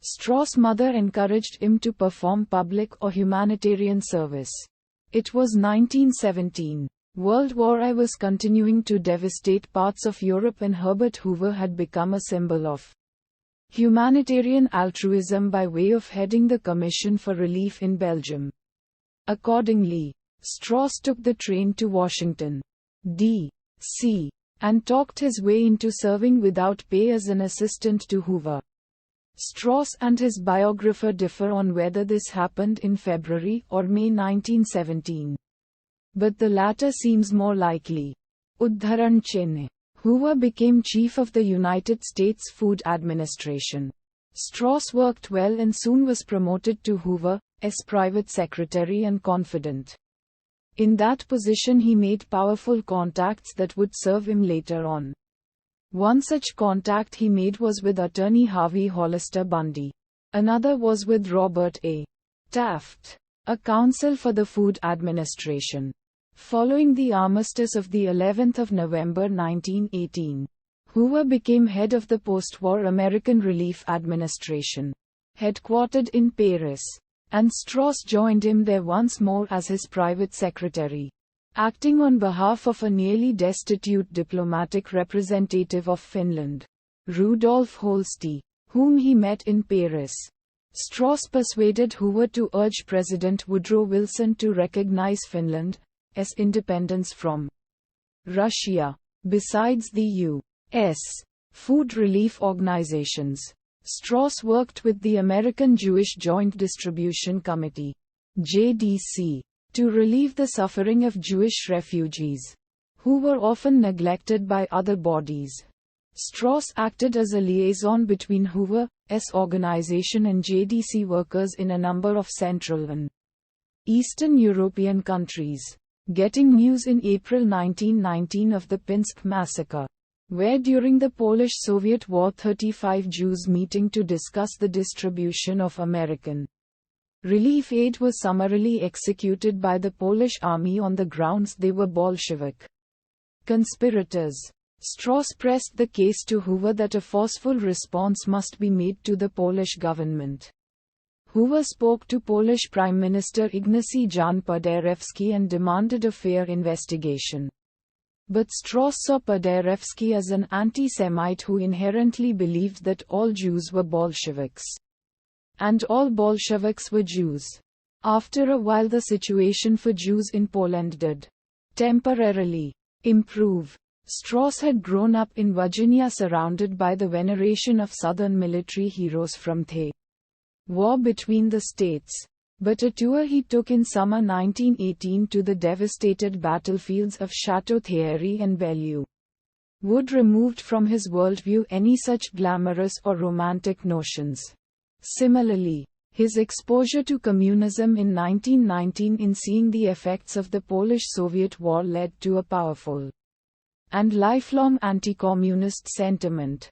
Strauss' mother encouraged him to perform public or humanitarian service. It was 1917. World War I was continuing to devastate parts of Europe, and Herbert Hoover had become a symbol of humanitarian altruism by way of heading the Commission for Relief in Belgium. Accordingly, Strauss took the train to Washington, D.C., and talked his way into serving without pay as an assistant to Hoover. Strauss and his biographer differ on whether this happened in February or May 1917. But the latter seems more likely. Uddharan Chinne. Hoover became chief of the United States Food Administration. Strauss worked well and soon was promoted to Hoover's private secretary and confidant. In that position he made powerful contacts that would serve him later on. One such contact he made was with attorney Harvey Hollister Bundy. Another was with Robert A. Taft, a counsel for the Food Administration. Following the armistice of the 11th of November 1918, Hoover became head of the post-war American Relief Administration, headquartered in Paris, and Strauss joined him there once more as his private secretary, acting on behalf of a nearly destitute diplomatic representative of Finland, Rudolf Holsti, whom he met in Paris. Strauss persuaded Hoover to urge President Woodrow Wilson to recognize Finland's independence from Russia. Besides the U.S. food relief organizations, Strauss worked with the American Jewish Joint Distribution Committee, JDC, to relieve the suffering of Jewish refugees, who were often neglected by other bodies. Strauss acted as a liaison between Hoover's organization and JDC workers in a number of Central and Eastern European countries, getting news in April 1919 of the Pinsk massacre, where during the Polish-Soviet War 35 Jews meeting to discuss the distribution of American relief aid was summarily executed by the Polish army on the grounds they were Bolshevik conspirators. Strauss pressed the case to Hoover that a forceful response must be made to the Polish government. Hoover spoke to Polish Prime Minister Ignacy Jan Paderewski and demanded a fair investigation. But Strauss saw Paderewski as an anti-Semite who inherently believed that all Jews were Bolsheviks, and all Bolsheviks were Jews. After a while the situation for Jews in Poland did temporarily improve. Strauss had grown up in Virginia surrounded by the veneration of Southern military heroes from the war between the states. But a tour he took in summer 1918 to the devastated battlefields of Château Thierry and Belleau would removed from his worldview any such glamorous or romantic notions. Similarly, his exposure to communism in 1919 in seeing the effects of the Polish-Soviet War led to a powerful and lifelong anti-communist sentiment.